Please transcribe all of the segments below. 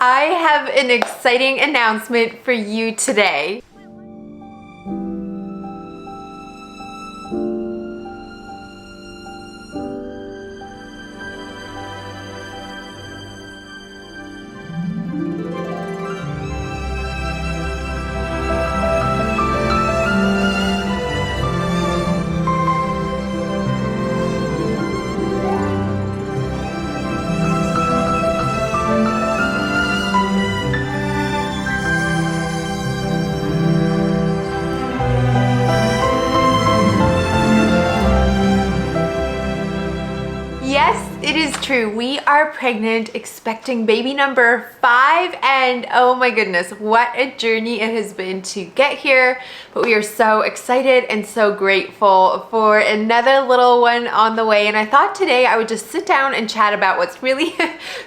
I have an exciting announcement for you today. Yes, it is true. We are pregnant, expecting baby number 5, and oh my goodness, what a journey it has been to get here. But we are so excited and so grateful for another little one on the way. And I thought today I would just sit down and chat about what's really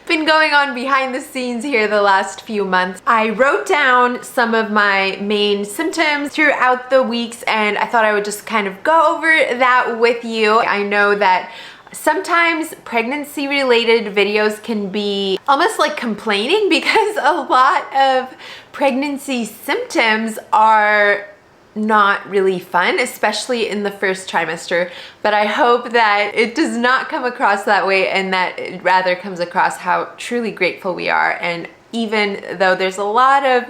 been going on behind the scenes here the last few months. I wrote down some of my main symptoms throughout the weeks, and I thought I would just kind of go over that with you. I know that sometimes pregnancy related videos can be almost like complaining because a lot of pregnancy symptoms are not really fun, especially in the first trimester. But I hope that it does not come across that way, and that it rather comes across how truly grateful we are. And even though there's a lot of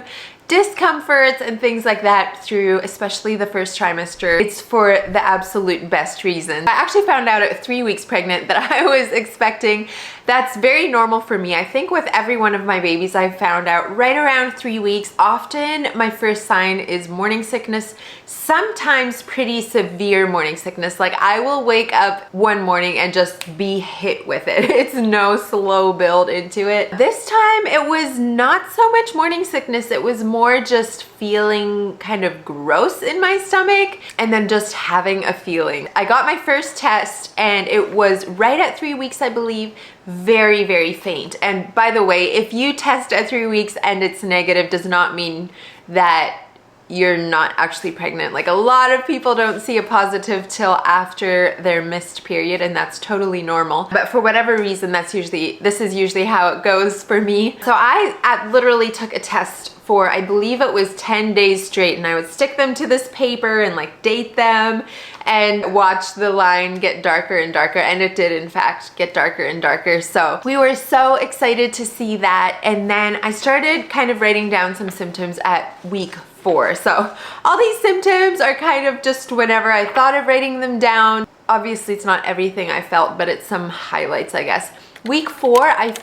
discomforts and things like that through especially the first trimester, it's for the absolute best reason. I actually found out at 3 weeks pregnant that I was expecting. That's very normal for me. I think with every one of my babies I've found out right around 3 weeks. Often my first sign is morning sickness, sometimes pretty severe morning sickness. Like I will wake up one morning and just be hit with it. It's no slow build into it. This time it was not so much morning sickness, it was more just feeling kind of gross in my stomach and then just having a feeling. I got my first test and it was right at 3 weeks, I believe. Very, very faint. And by the way, if you test at 3 weeks and it's negative, does not mean that you're not actually pregnant. Like a lot of people don't see a positive till after their missed period, and that's totally normal. But for whatever reason, this is usually how it goes for me. So I literally took a test for, I believe it was 10 days straight, and I would stick them to this paper and like date them and watch the line get darker and darker, and it did in fact get darker and darker. So we were so excited to see that. And then I started kind of writing down some symptoms at week 4. So all these symptoms are kind of just whenever I thought of writing them down. Obviously it's not everything I felt, but it's some highlights, I guess. Week 4, I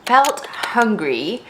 felt hungry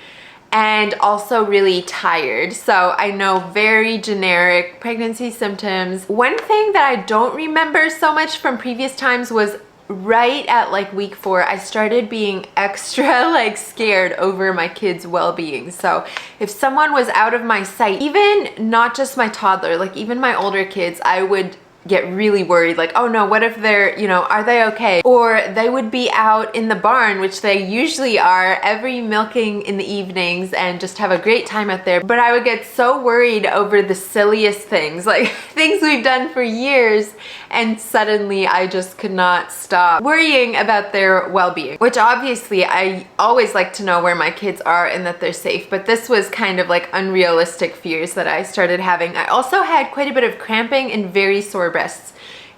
and also really tired. So I know, very generic pregnancy symptoms. One thing that I don't remember so much from previous times was right at like week 4, I started being extra like scared over my kids' well-being. So if someone was out of my sight, even not just my toddler, like even my older kids, I would get really worried, like, oh no, what if they're, you know, are they okay? Or they would be out in the barn, which they usually are, every milking in the evenings, and just have a great time out there. But I would get so worried over the silliest things, like things we've done for years, and suddenly I just could not stop worrying about their well-being, which obviously I always like to know where my kids are and that they're safe. But this was kind of like unrealistic fears that I started having. I also had quite a bit of cramping and very sore breasts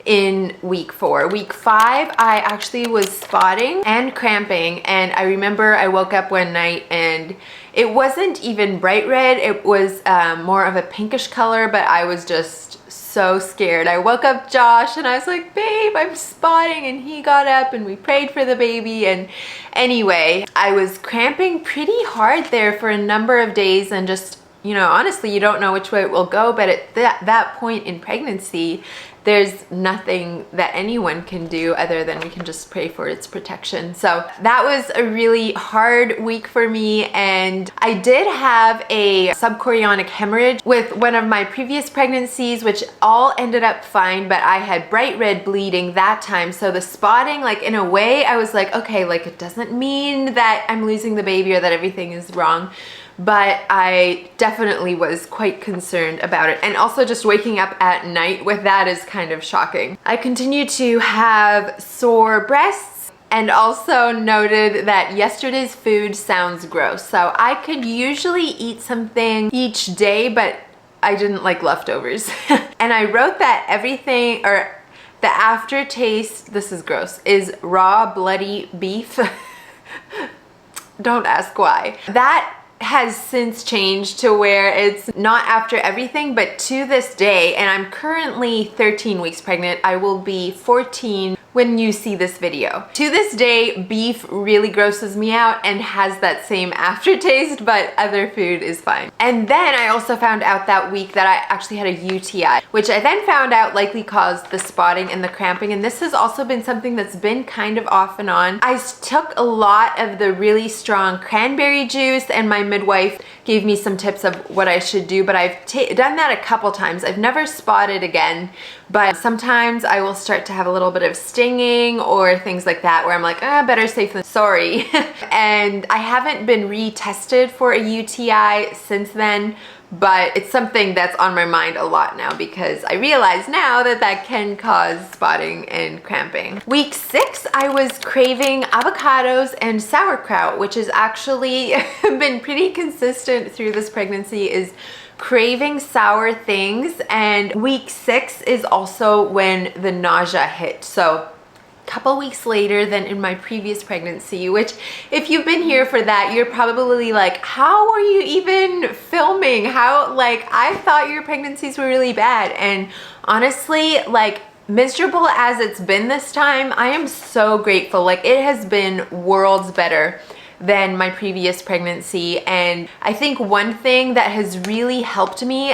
in week 4. Week 5, I actually was spotting and cramping, and I remember I woke up one night and it wasn't even bright red, it was more of a pinkish color, but I was just so scared. I woke up Josh and I was like, babe, I'm spotting, and he got up and we prayed for the baby. And anyway, I was cramping pretty hard there for a number of days, and just, you know, honestly, you don't know which way it will go, but at that point in pregnancy, there's nothing that anyone can do other than we can just pray for its protection. So that was a really hard week for me. And I did have a subchorionic hemorrhage with one of my previous pregnancies, which all ended up fine, but I had bright red bleeding that time. So the spotting, like in a way, I was like, okay, like it doesn't mean that I'm losing the baby or that everything is wrong. But I definitely was quite concerned about it. And also just waking up at night with that is kind of shocking. I continue to have sore breasts and also noted that yesterday's food sounds gross. So I could usually eat something each day, but I didn't like leftovers. And I wrote that everything, or the aftertaste, this is gross, is raw bloody beef. Don't ask why. That has since changed to where it's not after everything, but to this day, and I'm currently 13 weeks pregnant. I will be 14 when you see this video. To this day, beef really grosses me out and has that same aftertaste, but other food is fine. And then I also found out that week that I actually had a UTI, which I then found out likely caused the spotting and the cramping, and this has also been something that's been kind of off and on. I took a lot of the really strong cranberry juice, and my midwife gave me some tips of what I should do, but I've done that a couple times. I've never spotted again, but sometimes I will start to have a little bit of stinging or things like that where I'm like, better safe than sorry. And I haven't been retested for a UTI since then, but it's something that's on my mind a lot now because I realize now that that can cause spotting and cramping. Week 6, I was craving avocados and sauerkraut, which has actually been pretty consistent through this pregnancy, is craving sour things. And week 6 is also when the nausea hit. So couple weeks later than in my previous pregnancy, which if you've been here for that, you're probably like, how are you even filming? How, like, I thought your pregnancies were really bad. And honestly, like, miserable as it's been this time, I am so grateful. Like, it has been worlds better than my previous pregnancy. And I think one thing that has really helped me,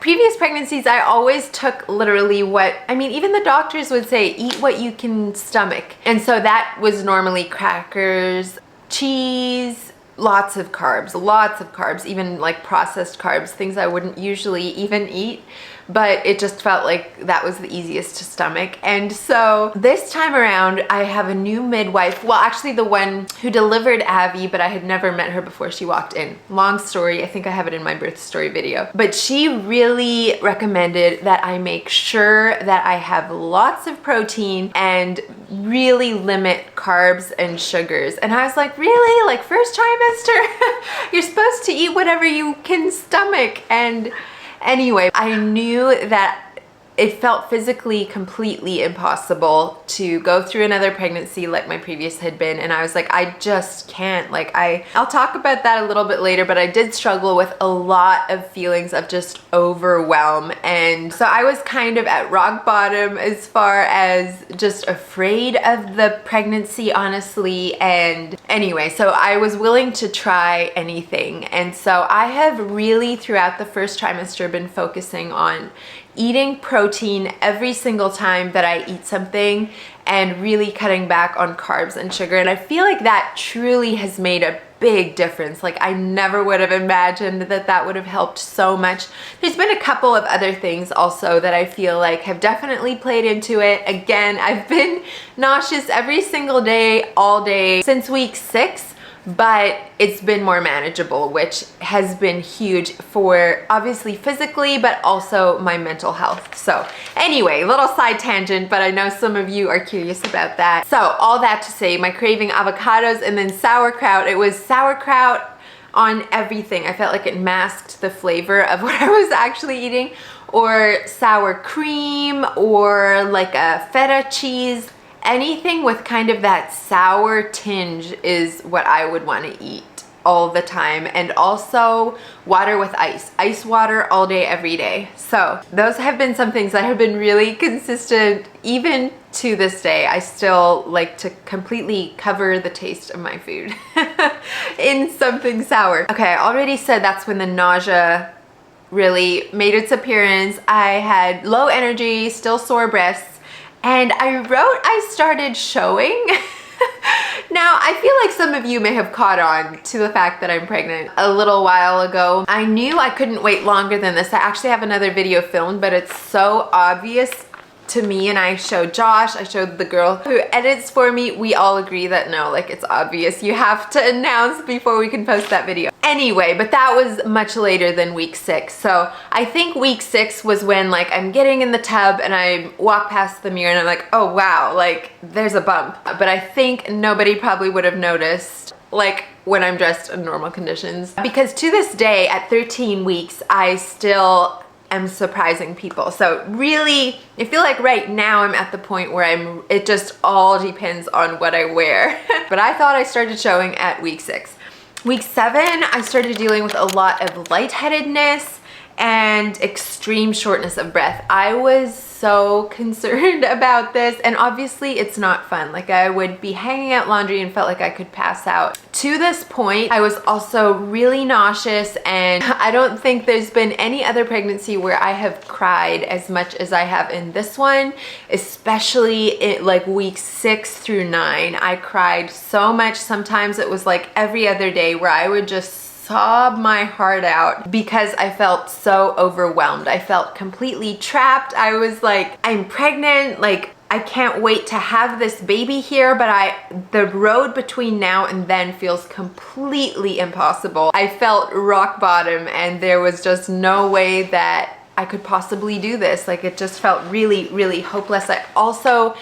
previous pregnancies, I always took literally what, I mean, even the doctors would say, eat what you can stomach. And so that was normally crackers, cheese, lots of carbs, even like processed carbs, things I wouldn't usually even eat. But it just felt like that was the easiest to stomach. And so this time around, I have a new midwife. Well, actually the one who delivered Abby, but I had never met her before she walked in. Long story, I think I have it in my birth story video. But she really recommended that I make sure that I have lots of protein and really limit carbs and sugars. And I was like, really? Like, first trimester? You're supposed to eat whatever you can stomach. And anyway, I knew that it felt physically completely impossible to go through another pregnancy like my previous had been, and I was like, I just can't. Like, I'll talk about that a little bit later, but I did struggle with a lot of feelings of just overwhelm. And so I was kind of at rock bottom as far as just afraid of the pregnancy, honestly. And anyway, so I was willing to try anything. And so I have really throughout the first trimester been focusing on eating protein every single time that I eat something and really cutting back on carbs and sugar. And I feel like that truly has made a big difference. Like, I never would have imagined that that would have helped so much. There's been a couple of other things also that I feel like have definitely played into it. Again, I've been nauseous every single day, all day since week 6. But it's been more manageable, which has been huge for obviously physically, but also my mental health. So anyway, little side tangent, but I know some of you are curious about that. So all that to say, my craving avocados and then sauerkraut, it was sauerkraut on everything. I felt like it masked the flavor of what I was actually eating, or sour cream, or like a feta cheese. Anything with kind of that sour tinge is what I would want to eat all the time. And also water with ice water all day, every day. So those have been some things that have been really consistent. Even to this day, I still like to completely cover the taste of my food in something sour. Okay, I already said that's when the nausea really made its appearance. I had low energy, still sore breasts. And I wrote I started showing. Now, I feel like some of you may have caught on to the fact that I'm pregnant a little while ago. I knew I couldn't wait longer than this. I actually have another video filmed, but it's so obvious to me, and I showed Josh, I showed the girl who edits for me. We all agree that no, like, it's obvious. You have to announce before we can post that video. Anyway, but that was much later than week 6. So I think week 6 was when like I'm getting in the tub and I walk past the mirror and I'm like, oh wow, like there's a bump. But I think nobody probably would have noticed like when I'm dressed in normal conditions. Because to this day, at 13 weeks, I still am surprising people. So really, I feel like right now I'm at the point where it just all depends on what I wear. But I thought I started showing at week 6. Week 7, I started dealing with a lot of lightheadedness and extreme shortness of breath. I was so concerned about this, and obviously it's not fun. Like I would be hanging out laundry and felt like I could pass out. To this point, I was also really nauseous, and I don't think there's been any other pregnancy where I have cried as much as I have in this one, especially in like weeks 6 through 9. I cried so much. Sometimes it was like every other day where I would just sob my heart out because I felt so overwhelmed. I felt completely trapped. I was like, I'm pregnant, like I can't wait to have this baby here, but the road between now and then feels completely impossible. I felt rock bottom and there was just no way that I could possibly do this. Like it just felt really, really hopeless. I also,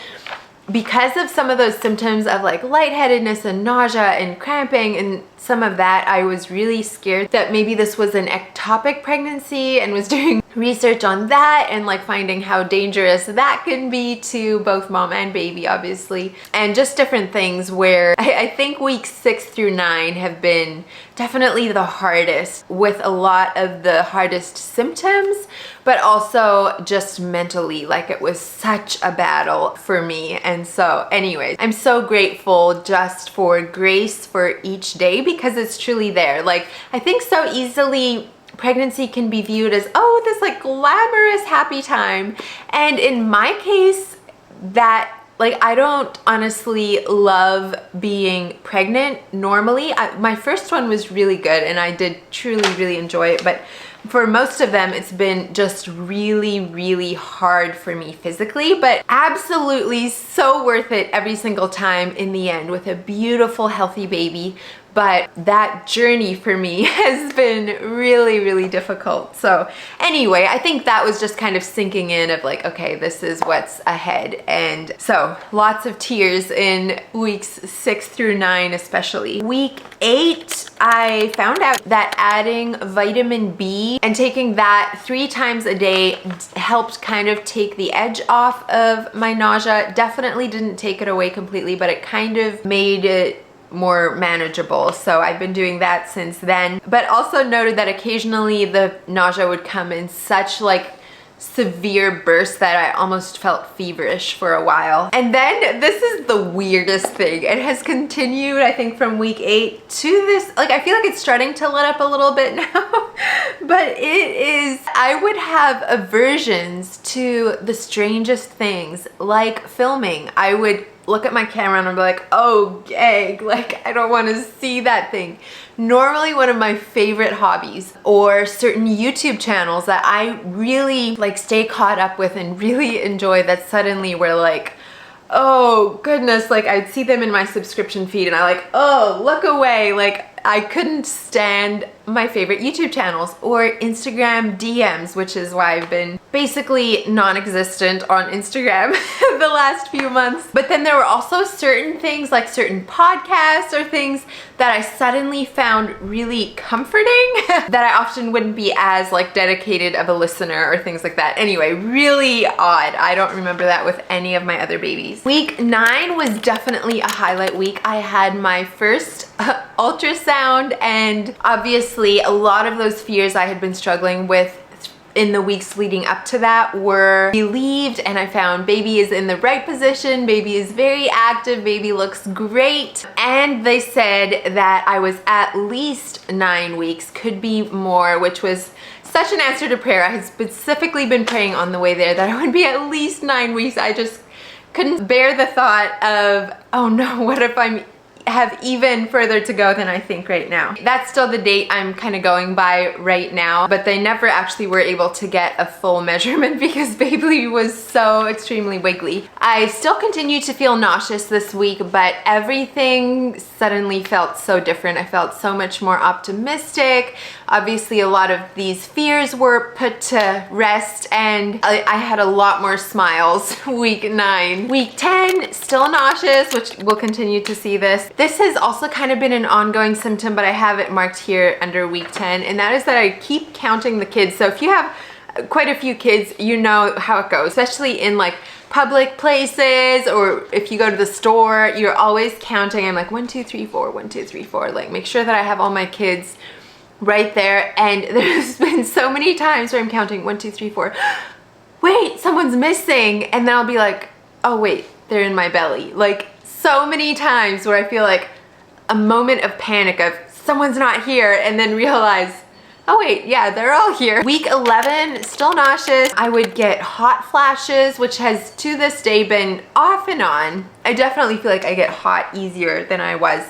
because of some of those symptoms of like lightheadedness and nausea and cramping and some of that, I was really scared that maybe this was an ectopic pregnancy, and was doing research on that and like finding how dangerous that can be to both mom and baby, obviously, and just different things where I think weeks 6 through 9 have been definitely the hardest, with a lot of the hardest symptoms, but also just mentally, like it was such a battle for me. And so anyways, I'm so grateful just for grace for each day, because it's truly there. Like I think so easily pregnancy can be viewed as, oh, this like glamorous happy time. And in my case, that like I don't honestly love being pregnant normally. My first one was really good and I did truly really enjoy it, but for most of them it's been just really, really hard for me physically, but absolutely so worth it every single time in the end, with a beautiful healthy baby. But that journey for me has been really, really difficult. So anyway, I think that was just kind of sinking in of like, okay, this is what's ahead. And so lots of tears in weeks 6 through 9, especially. Week 8, I found out that adding vitamin B and taking that 3 times a day helped kind of take the edge off of my nausea. Definitely didn't take it away completely, but it kind of made it more manageable. So I've been doing that since then, but also noted that occasionally the nausea would come in such like severe bursts that I almost felt feverish for a while. And then this is the weirdest thing. It has continued, I think, from week 8 to this, like I feel like it's starting to let up a little bit now, but it is, I would have aversions to the strangest things, like filming. I would look at my camera and I'm like, oh, gag, like I don't want to see that thing. Normally one of my favorite hobbies, or certain YouTube channels that I really like stay caught up with and really enjoy, that suddenly were like, oh goodness, like I'd see them in my subscription feed and I like, oh, look away. Like I couldn't stand my favorite YouTube channels, or Instagram DMs, which is why I've been basically non-existent on Instagram the last few months. But then there were also certain things, like certain podcasts or things that I suddenly found really comforting that I often wouldn't be as like dedicated of a listener or things like that. Anyway, really odd. I don't remember that with any of my other babies. Week 9 was definitely a highlight week. I had my first ultrasound, and obviously a lot of those fears I had been struggling with in the weeks leading up to that were relieved, and I found baby is in the right position, baby is very active, baby looks great, and they said that I was at least 9 weeks, could be more, which was such an answer to prayer. I had specifically been praying on the way there that I would be at least 9 weeks. I just couldn't bear the thought of, oh no, what if I'm have even further to go than I think right now. That's still the date I'm kind of going by right now, but they never actually were able to get a full measurement because baby was so extremely wiggly. I still continue to feel nauseous this week, but everything suddenly felt so different. I felt so much more optimistic. Obviously, a lot of these fears were put to rest, and I had a lot more smiles week 9. Week 10, still nauseous, which we'll continue to see this. This has also kind of been an ongoing symptom, but I have it marked here under week 10, and that is that I keep counting the kids. So if you have quite a few kids, you know how it goes, especially in like public places, or if you go to the store, you're always counting. I'm like 1, 2, 3, 4, 1, 2, 3, 4, like make sure that I have all my kids right there. And there's been so many times where I'm counting 1, 2, 3, 4. Wait, someone's missing. And then I'll be like, oh wait, they're in my belly. Like so many times where I feel like a moment of panic of someone's not here, and then realize, oh wait, yeah, they're all here. Week 11, still nauseous. I would get hot flashes, which has to this day been off and on. I definitely feel like I get hot easier than I was.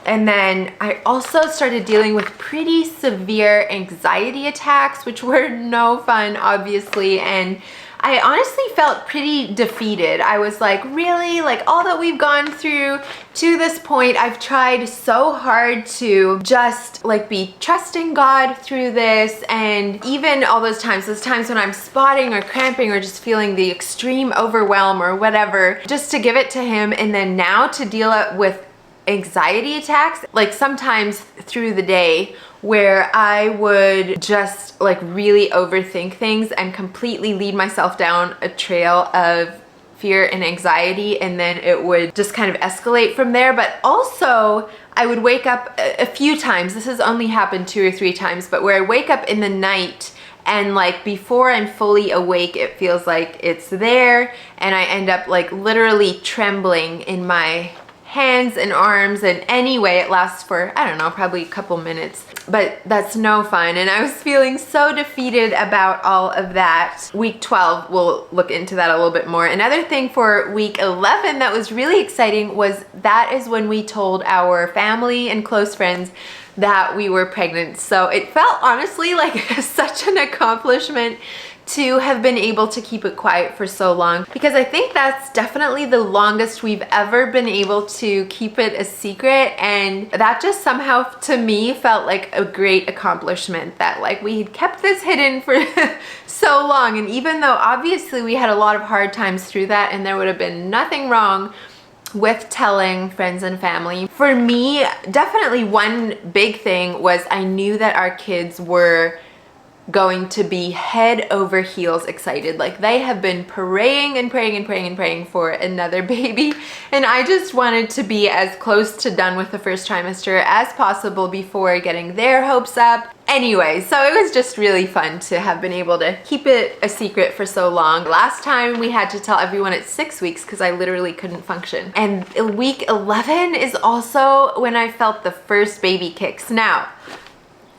And then I also started dealing with pretty severe anxiety attacks, which were no fun, obviously. And I honestly felt pretty defeated. I was like, really? Like all that we've gone through to this point, I've tried so hard to just like be trusting God through this. And even all those times when I'm spotting or cramping or just feeling the extreme overwhelm or whatever, just to give it to Him. And then now to deal with anxiety attacks, like sometimes through the day where I would just like really overthink things and completely lead myself down a trail of fear and anxiety, and then it would just kind of escalate from there. But also I would wake up a few times, this has only happened 2 or 3 times, but where I wake up in the night and like before I'm fully awake, it feels like it's there, and I end up like literally trembling in my hands and arms, and anyway it lasts for, I don't know, probably a couple minutes, but that's no fun. And I was feeling so defeated about all of that. Week 12, we'll look into that a little bit more. Another thing for week 11 that was really exciting was that is when we told our family and close friends that we were pregnant. So it felt honestly like such an accomplishment to have been able to keep it quiet for so long, because I think that's definitely the longest we've ever been able to keep it a secret. And that just somehow to me felt like a great accomplishment, that like we had kept this hidden for so long. And even though obviously we had a lot of hard times through that, and there would have been nothing wrong with telling friends and family, for me definitely one big thing was I knew that our kids were going to be head over heels excited. Like they have been praying and praying and praying and praying for another baby, and I just wanted to be as close to done with the first trimester as possible before getting their hopes up. Anyway, so it was just really fun to have been able to keep it a secret for so long. Last time we had to tell everyone at 6 weeks because I literally couldn't function. And week 11 is also when I felt the first baby kicks. Now,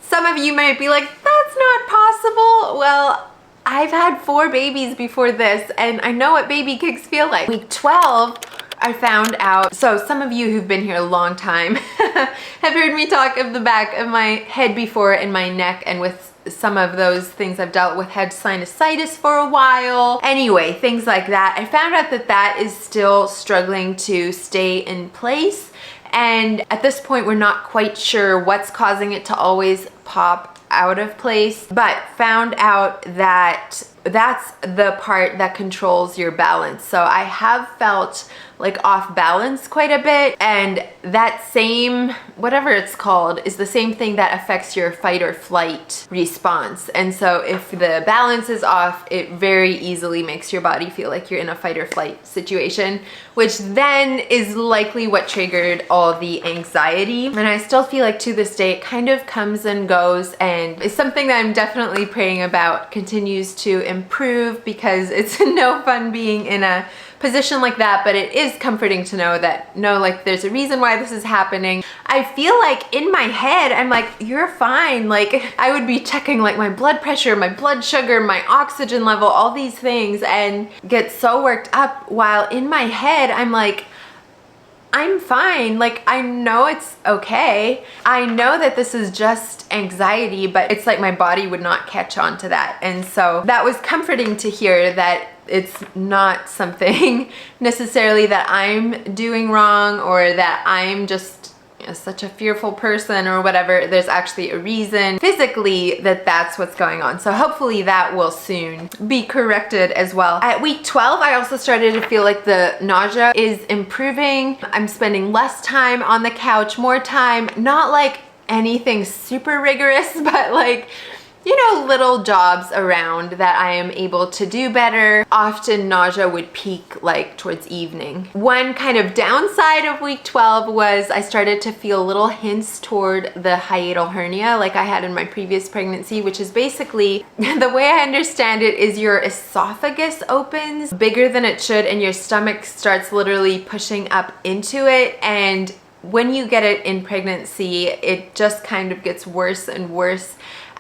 some of you might be like, that's not possible. Well, I've had 4 babies before this, and I know what baby kicks feel like. Week 12, I found out, so some of you who've been here a long time have heard me talk of the back of my head before, and my neck, and with some of those things I've dealt with, had sinusitis for a while. Anyway, things like that. I found out that that is still struggling to stay in place. And at this point, we're not quite sure what's causing it to always pop out of place, but found out that that's the part that controls your balance. So I have felt like off balance quite a bit, and that same, whatever it's called, is the same thing that affects your fight or flight response. And so if the balance is off, it very easily makes your body feel like you're in a fight or flight situation, which then is likely what triggered all the anxiety. And I still feel like to this day it kind of comes and goes, and it's something that I'm definitely praying about continues to improve, because it's no fun being in a position like that, but it is comforting to know that like there's a reason why this is happening. I feel like in my head I'm like, you're fine. Like I would be checking like my blood pressure, my blood sugar, my oxygen level, all these things, and get so worked up, while in my head I'm like, I'm fine. Like, I know it's okay. I know that this is just anxiety, but it's like my body would not catch on to that. And so that was comforting to hear that it's not something necessarily that I'm doing wrong or that I'm just such a fearful person or whatever. There's actually a reason physically that that's what's going on. So hopefully that will soon be corrected as well. At week 12, I also started to feel like the nausea is improving. I'm spending less time on the couch, more time, not like anything super rigorous, but like, you know, little jobs around that I am able to do better. Often nausea would peak like towards evening. One kind of downside of week 12 was I started to feel little hints toward the hiatal hernia like I had in my previous pregnancy, which is basically, the way I understand it is your esophagus opens bigger than it should and your stomach starts literally pushing up into it, and when you get it in pregnancy, it just kind of gets worse and worse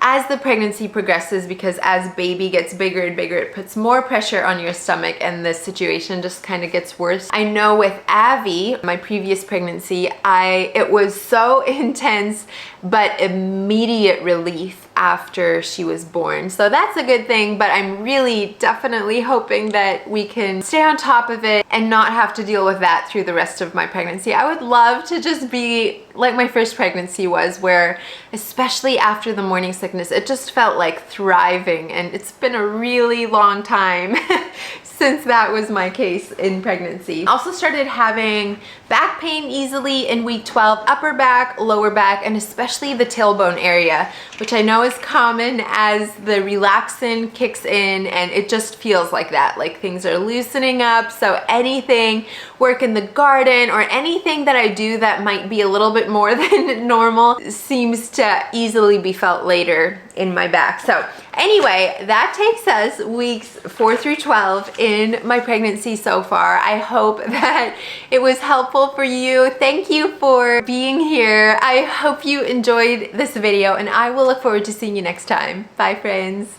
as the pregnancy progresses, because as baby gets bigger and bigger, it puts more pressure on your stomach and the situation just kind of gets worse. I know with Abby, my previous pregnancy, it was so intense, but immediate relief after she was born. So that's a good thing, but I'm really definitely hoping that we can stay on top of it and not have to deal with that through the rest of my pregnancy. I would love to just be like my first pregnancy was, where especially after the morning sickness, it just felt like thriving, and it's been a really long time since that was my case in pregnancy. Also started having back pain easily in week 12, upper back, lower back, and especially the tailbone area, which I know is common as the relaxin kicks in, and it just feels like that, like things are loosening up. So anything, work in the garden or anything that I do that might be a little bit more than normal seems to easily be felt later in my back. So anyway, that takes us weeks 4 through 12 in my pregnancy so far. I hope that it was helpful for you. Thank you for being here. I hope you enjoyed this video, and I will look forward to seeing you next time. Bye, friends.